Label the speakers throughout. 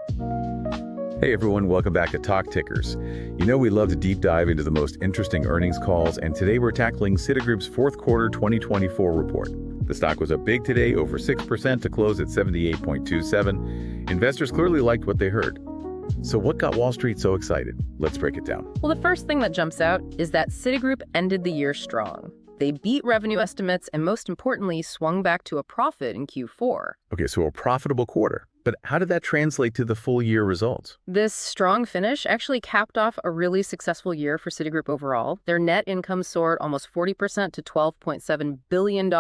Speaker 1: Hey everyone, welcome back to Talk Tickers. You know we love to deep dive into the most interesting earnings calls, and today we're tackling Citigroup's fourth quarter 2024 report. The stock was up big today, over 6% to close at 78.27. Investors clearly liked what they heard. So what got Wall Street so excited? Let's break it down.
Speaker 2: Well, the first thing that jumps out is that Citigroup ended the year strong. They beat revenue estimates and, most importantly, swung back to a profit in Q4.
Speaker 1: Okay, so a profitable quarter. But how did that translate to the full year results?
Speaker 2: This strong finish actually capped off a really successful year for Citigroup overall. Their net income soared almost 40% to $12.7 billion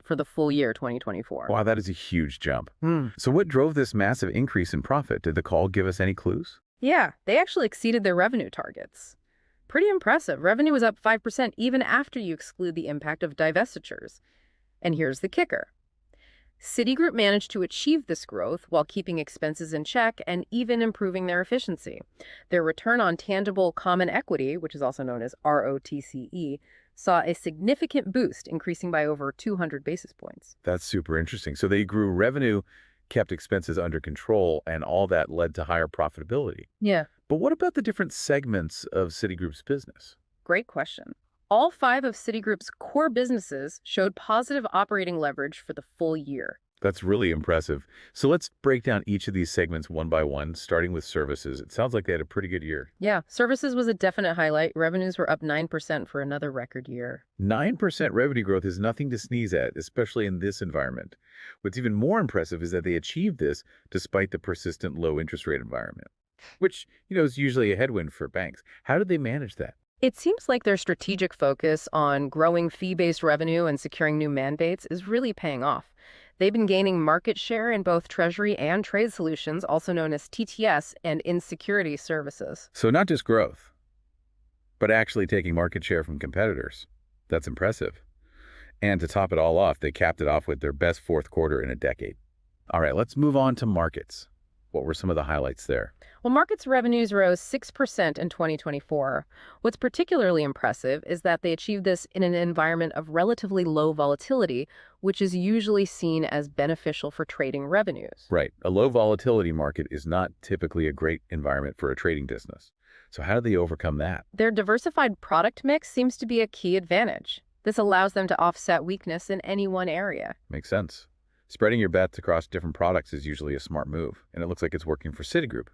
Speaker 2: for the full year 2024.
Speaker 1: Wow, that is a huge jump. So what drove this massive increase in profit? Did the call give us any clues?
Speaker 2: Yeah, they actually exceeded their revenue targets. Pretty impressive. Revenue was up 5% even after you exclude the impact of divestitures. And here's the kicker. Citigroup managed to achieve this growth while keeping expenses in check and even improving their efficiency. Their return on tangible common equity, which is also known as ROTCE, saw a significant boost, increasing by over 200 basis points.
Speaker 1: That's super interesting. So they grew revenue, kept expenses under control, and all that led to higher profitability.
Speaker 2: Yeah.
Speaker 1: But what about the different segments of Citigroup's business?
Speaker 2: Great question. All 5 of Citigroup's core businesses showed positive operating leverage for the full year.
Speaker 1: That's really impressive. So let's break down each of these segments one by one, starting with services. It sounds like they had a pretty good year.
Speaker 2: Yeah, services was a definite highlight. Revenues were up 9% for another record year.
Speaker 1: 9% revenue growth is nothing to sneeze at, especially in this environment. What's even more impressive is that they achieved this despite the persistent low interest rate environment, which, is usually a headwind for banks. How did they manage that?
Speaker 2: It seems like their strategic focus on growing fee-based revenue and securing new mandates is really paying off. They've been gaining market share in both Treasury and Trade Solutions, also known as TTS, and in security services.
Speaker 1: So not just growth, but actually taking market share from competitors. That's impressive. And to top it all off, they capped it off with their best fourth quarter in a decade. All right, let's move on to markets. What were some of the highlights there?
Speaker 2: Well, markets revenues rose 6% in 2024. What's particularly impressive is that they achieved this in an environment of relatively low volatility, which is usually seen as beneficial for trading revenues.
Speaker 1: Right. A low volatility market is not typically a great environment for a trading business. So how did they overcome that?
Speaker 2: Their diversified product mix seems to be a key advantage. This allows them to offset weakness in any one area.
Speaker 1: Makes sense. Spreading your bets across different products is usually a smart move, and it looks like it's working for Citigroup.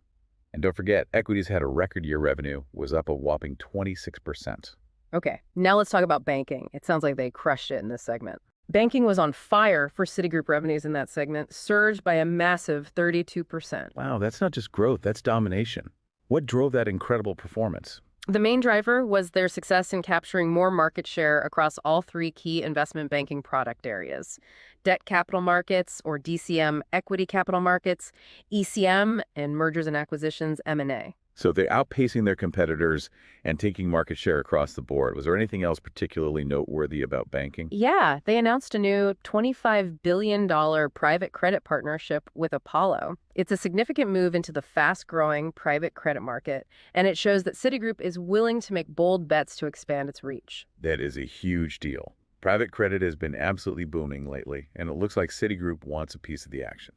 Speaker 1: And don't forget, equities had a record year. Revenue was up a whopping 26%.
Speaker 2: Okay, now let's talk about banking. It sounds like they crushed it in this segment. Banking was on fire for Citigroup. Revenues in that segment surged by a massive 32%.
Speaker 1: Wow, that's not just growth, that's domination. What drove that incredible performance?
Speaker 2: The main driver was their success in capturing more market share across all 3 key investment banking product areas: debt capital markets, or DCM, equity capital markets, ECM, and mergers and acquisitions, M&A.
Speaker 1: So they're outpacing their competitors and taking market share across the board. Was there anything else particularly noteworthy about banking?
Speaker 2: Yeah, they announced a new $25 billion private credit partnership with Apollo. It's a significant move into the fast-growing private credit market, and it shows that Citigroup is willing to make bold bets to expand its reach.
Speaker 1: That is a huge deal. Private credit has been absolutely booming lately, and it looks like Citigroup wants a piece of the action.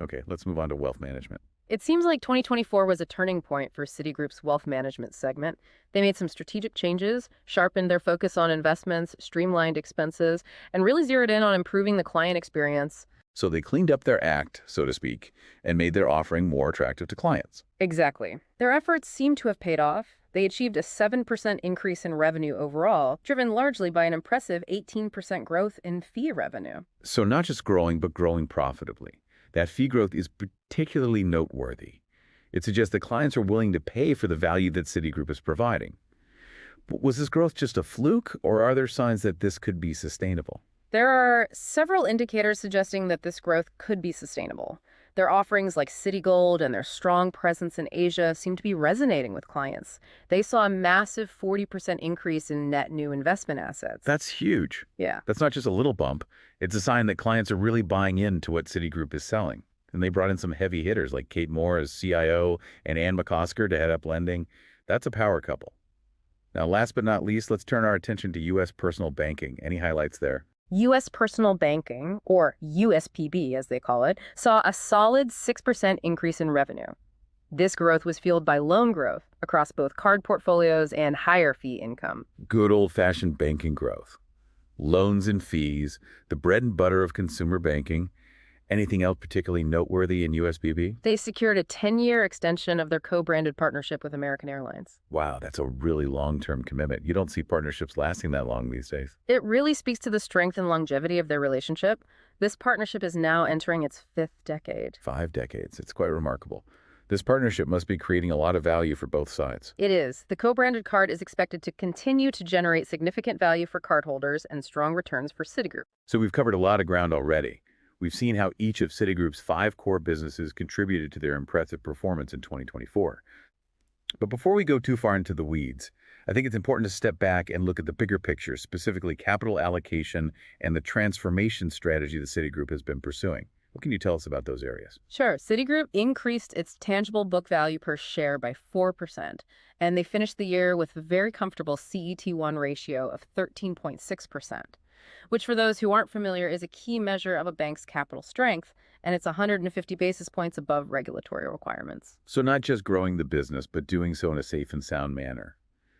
Speaker 1: Okay, let's move on to wealth management.
Speaker 2: It seems like 2024 was a turning point for Citigroup's wealth management segment. They made some strategic changes, sharpened their focus on investments, streamlined expenses, and really zeroed in on improving the client experience.
Speaker 1: So they cleaned up their act, so to speak, and made their offering more attractive to clients.
Speaker 2: Exactly. Their efforts seem to have paid off. They achieved a 7% increase in revenue overall, driven largely by an impressive 18% growth in fee revenue.
Speaker 1: So not just growing, but growing profitably. That fee growth is particularly noteworthy. It suggests that clients are willing to pay for the value that Citigroup is providing. But was this growth just a fluke, or are there signs that this could be sustainable?
Speaker 2: There are several indicators suggesting that this growth could be sustainable. Their offerings like Citigold and their strong presence in Asia seem to be resonating with clients. They saw a massive 40% increase in net new investment assets.
Speaker 1: That's huge.
Speaker 2: Yeah.
Speaker 1: That's not just a little bump. It's a sign that clients are really buying into what Citigroup is selling. And they brought in some heavy hitters like Kate Moore as CIO and Ann McCosker to head up lending. That's a power couple. Now, last but not least, let's turn our attention to U.S. personal banking. Any highlights there?
Speaker 2: U.S. personal banking, or USPB as they call it, saw a solid 6% increase in revenue. This growth was fueled by loan growth across both card portfolios and higher fee income.
Speaker 1: Good old-fashioned banking growth. Loans and fees, the bread and butter of consumer banking. Anything else particularly noteworthy in USPB?
Speaker 2: They secured a 10-year extension of their co-branded partnership with American Airlines.
Speaker 1: Wow, that's a really long-term commitment. You don't see partnerships lasting that long these days.
Speaker 2: It really speaks to the strength and longevity of their relationship. This partnership is now entering its 5th decade.
Speaker 1: 5 decades. It's quite remarkable. This partnership must be creating a lot of value for both sides.
Speaker 2: It is. The co-branded card is expected to continue to generate significant value for cardholders and strong returns for Citigroup.
Speaker 1: So we've covered a lot of ground already. We've seen how each of Citigroup's 5 core businesses contributed to their impressive performance in 2024. But before we go too far into the weeds, I think it's important to step back and look at the bigger picture, specifically capital allocation and the transformation strategy the Citigroup has been pursuing. What can you tell us about those areas?
Speaker 2: Sure. Citigroup increased its tangible book value per share by 4%, and they finished the year with a very comfortable CET1 ratio of 13.6%, which for those who aren't familiar is a key measure of a bank's capital strength, and it's 150 basis points above regulatory requirements.
Speaker 1: So not just growing the business, but doing so in a safe and sound manner.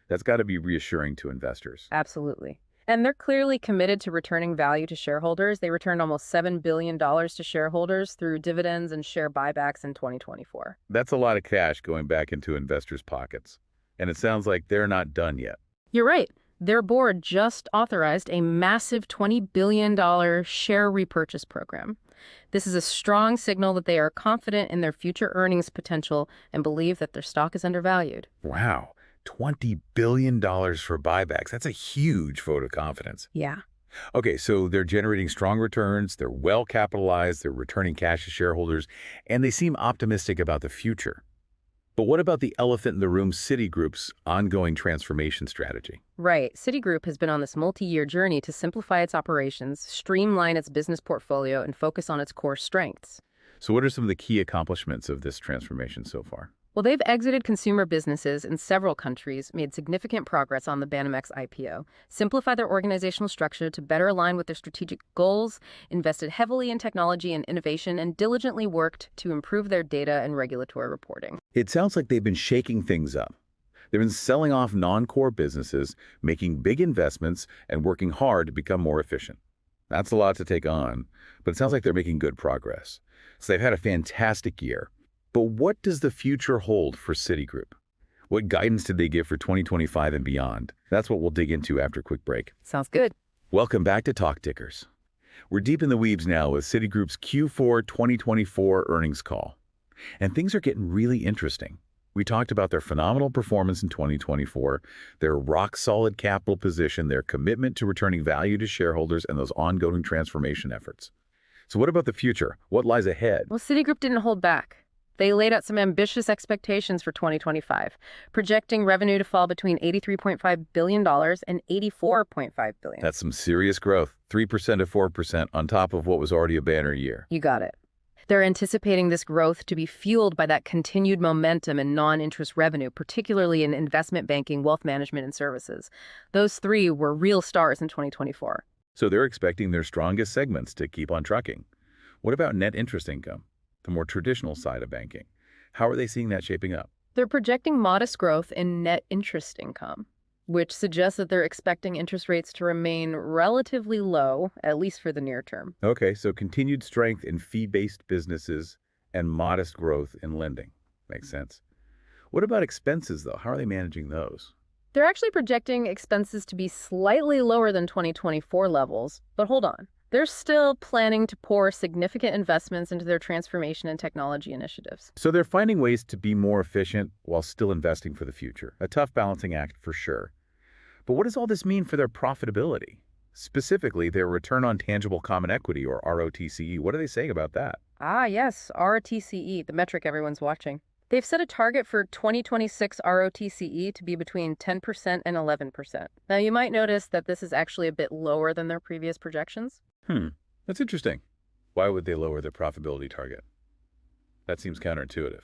Speaker 1: That's got to be reassuring to investors.
Speaker 2: Absolutely. And they're clearly committed to returning value to shareholders. They returned almost $7 billion to shareholders through dividends and share buybacks in 2024.
Speaker 1: That's a lot of cash going back into investors' pockets. And it sounds like they're not done yet.
Speaker 2: You're right. Their board just authorized a massive $20 billion share repurchase program. This is a strong signal that they are confident in their future earnings potential and believe that their stock is undervalued.
Speaker 1: Wow. $20 billion for buybacks. That's a huge vote of confidence.
Speaker 2: Yeah.
Speaker 1: Okay, so they're generating strong returns, they're well capitalized, they're returning cash to shareholders, and they seem optimistic about the future. But what about the elephant in the room, Citigroup's ongoing transformation strategy?
Speaker 2: Right. Citigroup has been on this multi-year journey to simplify its operations, streamline its business portfolio, and focus on its core strengths.
Speaker 1: So what are some of the key accomplishments of this transformation so far?
Speaker 2: Well, they've exited consumer businesses in several countries, made significant progress on the Banamex IPO, simplified their organizational structure to better align with their strategic goals, invested heavily in technology and innovation, and diligently worked to improve their data and regulatory reporting.
Speaker 1: It sounds like they've been shaking things up. They've been selling off non-core businesses, making big investments, and working hard to become more efficient. That's a lot to take on, but it sounds like they're making good progress. So they've had a fantastic year. But what does the future hold for Citigroup? What guidance did they give for 2025 and beyond? That's what we'll dig into after a quick break.
Speaker 2: Sounds good.
Speaker 1: Welcome back to Talk Tickers. We're deep in the weeds now with Citigroup's Q4 2024 earnings call. And things are getting really interesting. We talked about their phenomenal performance in 2024, their rock-solid capital position, their commitment to returning value to shareholders, and those ongoing transformation efforts. So what about the future? What lies ahead?
Speaker 2: Well, Citigroup didn't hold back. They laid out some ambitious expectations for 2025, projecting revenue to fall between $83.5 billion and $84.5 billion.
Speaker 1: That's some serious growth, 3% to 4% on top of what was already a banner year.
Speaker 2: You got it. They're anticipating this growth to be fueled by that continued momentum in non-interest revenue, particularly in investment banking, wealth management, and services. Those 3 were real stars in 2024.
Speaker 1: So they're expecting their strongest segments to keep on trucking. What about net interest income, the more traditional side of banking? How are they seeing that shaping up?
Speaker 2: They're projecting modest growth in net interest income, which suggests that they're expecting interest rates to remain relatively low, at least for the near term.
Speaker 1: Okay, so continued strength in fee-based businesses and modest growth in lending. Makes sense. What about expenses, though? How are they managing those?
Speaker 2: They're actually projecting expenses to be slightly lower than 2024 levels, but hold on. They're still planning to pour significant investments into their transformation and technology initiatives.
Speaker 1: So they're finding ways to be more efficient while still investing for the future. A tough balancing act for sure. But what does all this mean for their profitability? Specifically, their return on tangible common equity, or ROTCE. What are they saying about that?
Speaker 2: Ah, yes, ROTCE, the metric everyone's watching. They've set a target for 2026 ROTCE to be between 10% and 11%. Now, you might notice that this is actually a bit lower than their previous projections.
Speaker 1: That's interesting. Why would they lower their profitability target? That seems counterintuitive.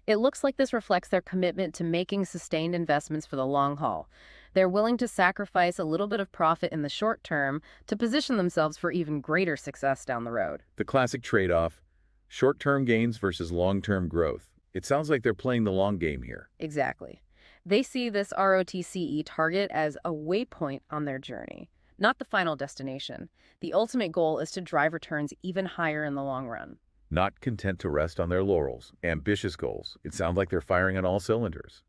Speaker 2: It looks like this reflects their commitment to making sustained investments for the long haul. They're willing to sacrifice a little bit of profit in the short term to position themselves for even greater success down the road.
Speaker 1: The classic trade-off, short-term gains versus long-term growth. It sounds like they're playing the long game here.
Speaker 2: Exactly. They see this ROTCE target as a waypoint on their journey, not the final destination. The ultimate goal is to drive returns even higher in the long run.
Speaker 1: Not content to rest on their laurels, ambitious goals. It sounds like they're firing on all cylinders.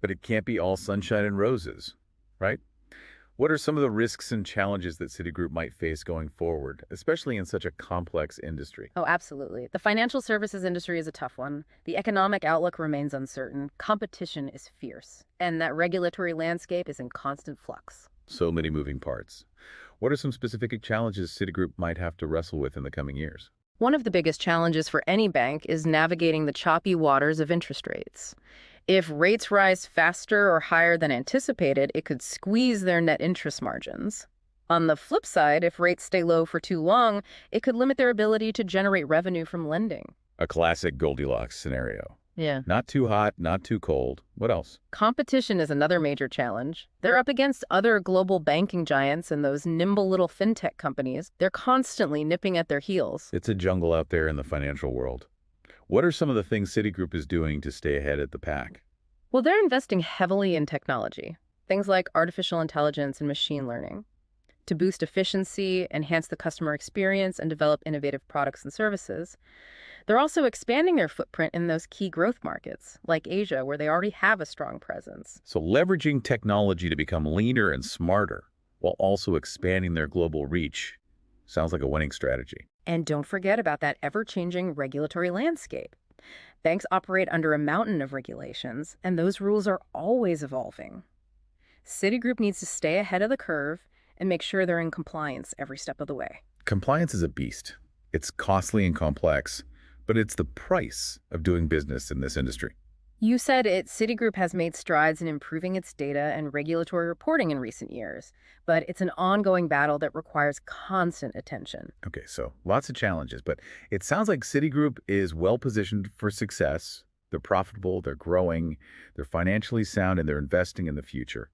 Speaker 1: But it can't be all sunshine and roses, right? What are some of the risks and challenges that Citigroup might face going forward, especially in such a complex industry?
Speaker 2: Oh, absolutely. The financial services industry is a tough one. The economic outlook remains uncertain. Competition is fierce. And that regulatory landscape is in constant flux.
Speaker 1: So many moving parts. What are some specific challenges Citigroup might have to wrestle with in the coming years?
Speaker 2: One of the biggest challenges for any bank is navigating the choppy waters of interest rates. If rates rise faster or higher than anticipated, it could squeeze their net interest margins. On the flip side, if rates stay low for too long, it could limit their ability to generate revenue from lending.
Speaker 1: A classic Goldilocks scenario.
Speaker 2: Yeah.
Speaker 1: Not too hot, not too cold. What else?
Speaker 2: Competition is another major challenge. They're up against other global banking giants and those nimble little fintech companies. They're constantly nipping at their heels.
Speaker 1: It's a jungle out there in the financial world. What are some of the things Citigroup is doing to stay ahead of the pack?
Speaker 2: Well, they're investing heavily in technology, things like artificial intelligence and machine learning, to boost efficiency, enhance the customer experience, and develop innovative products and services. They're also expanding their footprint in those key growth markets, like Asia, where they already have a strong presence.
Speaker 1: So leveraging technology to become leaner and smarter while also expanding their global reach sounds like a winning strategy.
Speaker 2: And don't forget about that ever-changing regulatory landscape. Banks operate under a mountain of regulations, and those rules are always evolving. Citigroup needs to stay ahead of the curve and make sure they're in compliance every step of the way.
Speaker 1: Compliance is a beast. It's costly and complex, but it's the price of doing business in this industry.
Speaker 2: You said it. Citigroup has made strides in improving its data and regulatory reporting in recent years, but it's an ongoing battle that requires constant attention.
Speaker 1: Okay, so lots of challenges, but it sounds like Citigroup is well positioned for success. They're profitable, they're growing, they're financially sound, and they're investing in the future.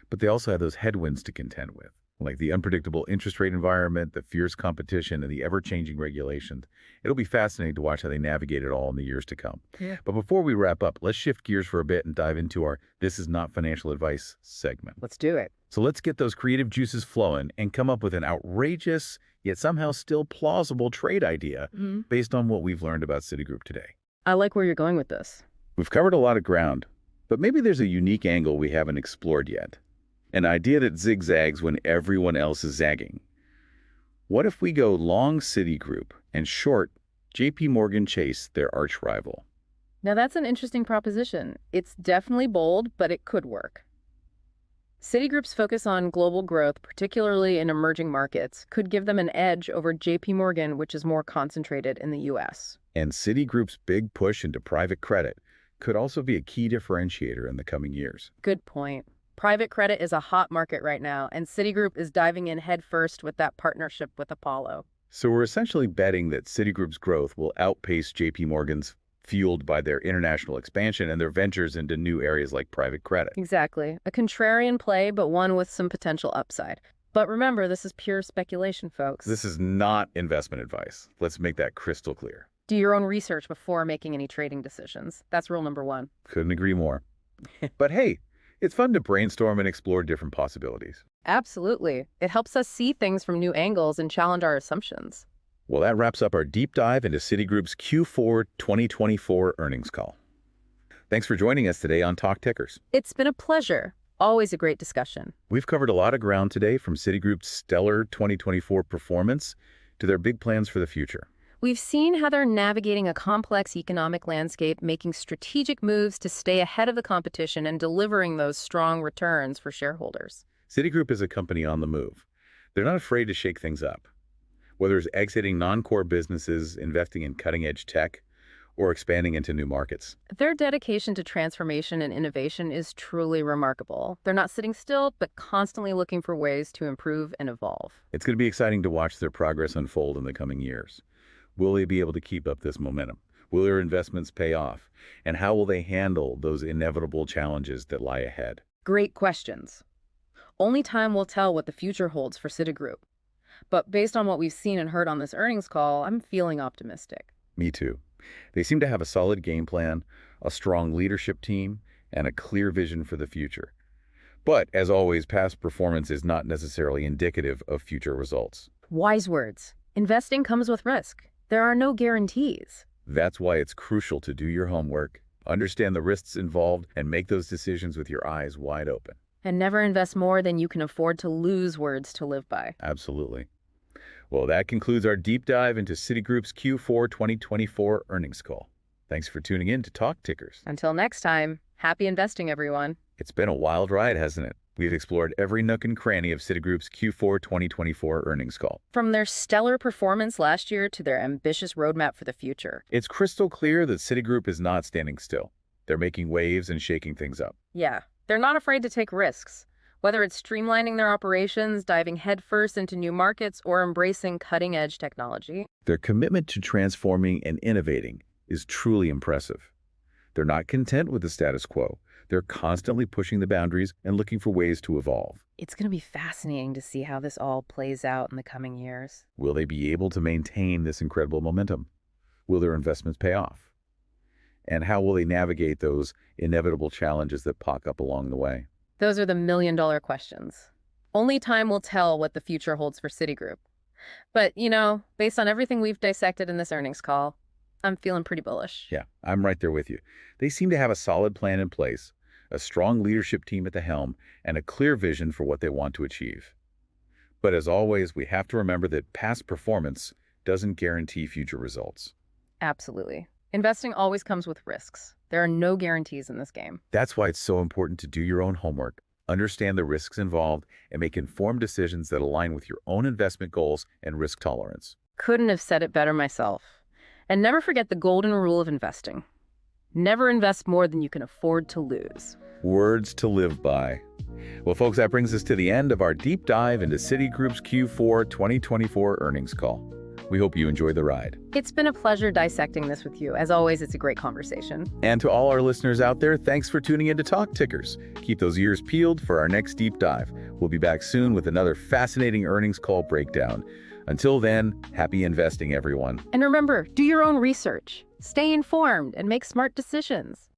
Speaker 1: But they also have those headwinds to contend with, like the unpredictable interest rate environment, the fierce competition, and the ever-changing regulations. It'll be fascinating to watch how they navigate it all in the years to come.
Speaker 2: Yeah.
Speaker 1: But before we wrap up, let's shift gears for a bit and dive into our This Is Not Financial Advice segment.
Speaker 2: Let's do it.
Speaker 1: So let's get those creative juices flowing and come up with an outrageous, yet somehow still plausible trade idea based on what we've learned about Citigroup today.
Speaker 2: I like where you're going with this.
Speaker 1: We've covered a lot of ground, but maybe there's a unique angle we haven't explored yet. An idea that zigzags when everyone else is zagging. What if we go long Citigroup and short JP Morgan Chase, their arch rival?
Speaker 2: Now that's an interesting proposition. It's definitely bold, but it could work. Citigroup's focus on global growth, particularly in emerging markets, could give them an edge over JP Morgan, which is more concentrated in the US.
Speaker 1: And Citigroup's big push into private credit could also be a key differentiator in the coming years.
Speaker 2: Good point. Private credit is a hot market right now, and Citigroup is diving in headfirst with that partnership with Apollo.
Speaker 1: So we're essentially betting that Citigroup's growth will outpace JP Morgan's, fueled by their international expansion and their ventures into new areas like private credit.
Speaker 2: Exactly. A contrarian play, but one with some potential upside. But remember, this is pure speculation, folks.
Speaker 1: This is not investment advice. Let's make that crystal clear.
Speaker 2: Do your own research before making any trading decisions. That's rule number one.
Speaker 1: Couldn't agree more. But hey, it's fun to brainstorm and explore different possibilities.
Speaker 2: Absolutely. It helps us see things from new angles and challenge our assumptions.
Speaker 1: Well, that wraps up our deep dive into Citigroup's Q4 2024 earnings call. Thanks for joining us today on Talk Tickers.
Speaker 2: It's been a pleasure. Always a great discussion.
Speaker 1: We've covered a lot of ground today, from Citigroup's stellar 2024 performance to their big plans for the future.
Speaker 2: We've seen how they're navigating a complex economic landscape, making strategic moves to stay ahead of the competition and delivering those strong returns for shareholders.
Speaker 1: Citigroup is a company on the move. They're not afraid to shake things up. Whether it's exiting non-core businesses, investing in cutting-edge tech, or expanding into new markets.
Speaker 2: Their dedication to transformation and innovation is truly remarkable. They're not sitting still, but constantly looking for ways to improve and evolve.
Speaker 1: It's going to be exciting to watch their progress unfold in the coming years. Will they be able to keep up this momentum? Will their investments pay off? And how will they handle those inevitable challenges that lie ahead?
Speaker 2: Great questions. Only time will tell what the future holds for Citigroup. But based on what we've seen and heard on this earnings call, I'm feeling optimistic.
Speaker 1: Me too. They seem to have a solid game plan, a strong leadership team, and a clear vision for the future. But, as always, past performance is not necessarily indicative of future results.
Speaker 2: Wise words. Investing comes with risk. There are no guarantees.
Speaker 1: That's why it's crucial to do your homework, understand the risks involved, and make those decisions with your eyes wide open.
Speaker 2: And never invest more than you can afford to lose, words to live by.
Speaker 1: Absolutely. Well, that concludes our deep dive into Citigroup's Q4 2024 earnings call. Thanks for tuning in to Talk Tickers.
Speaker 2: Until next time, happy investing, everyone.
Speaker 1: It's been a wild ride, hasn't it? We've explored every nook and cranny of Citigroup's Q4 2024 earnings call.
Speaker 2: From their stellar performance last year to their ambitious roadmap for the future.
Speaker 1: It's crystal clear that Citigroup is not standing still. They're making waves and shaking things up.
Speaker 2: Yeah, they're not afraid to take risks. Whether it's streamlining their operations, diving headfirst into new markets, or embracing cutting-edge technology.
Speaker 1: Their commitment to transforming and innovating is truly impressive. They're not content with the status quo. They're constantly pushing the boundaries and looking for ways to evolve.
Speaker 2: It's going to be fascinating to see how this all plays out in the coming years.
Speaker 1: Will they be able to maintain this incredible momentum? Will their investments pay off? And how will they navigate those inevitable challenges that pop up along the way?
Speaker 2: Those are the million-dollar questions. Only time will tell what the future holds for Citigroup. But, based on everything we've dissected in this earnings call, I'm feeling pretty bullish.
Speaker 1: Yeah, I'm right there with you. They seem to have a solid plan in place, a strong leadership team at the helm, and a clear vision for what they want to achieve. But as always, we have to remember that past performance doesn't guarantee future results.
Speaker 2: Absolutely. Investing always comes with risks. There are no guarantees in this game.
Speaker 1: That's why it's so important to do your own homework, understand the risks involved, and make informed decisions that align with your own investment goals and risk tolerance.
Speaker 2: Couldn't have said it better myself. And never forget the golden rule of investing. Never invest more than you can afford to lose.
Speaker 1: Words to live by. Well, folks, that brings us to the end of our deep dive into Citigroup's Q4 2024 earnings call. We hope you enjoyed the ride.
Speaker 2: It's been a pleasure dissecting this with you. As always, it's a great conversation.
Speaker 1: And to all our listeners out there, thanks for tuning in to Talk Tickers. Keep those ears peeled for our next deep dive. We'll be back soon with another fascinating earnings call breakdown. Until then, happy investing, everyone.
Speaker 2: And remember, do your own research. Stay informed and make smart decisions.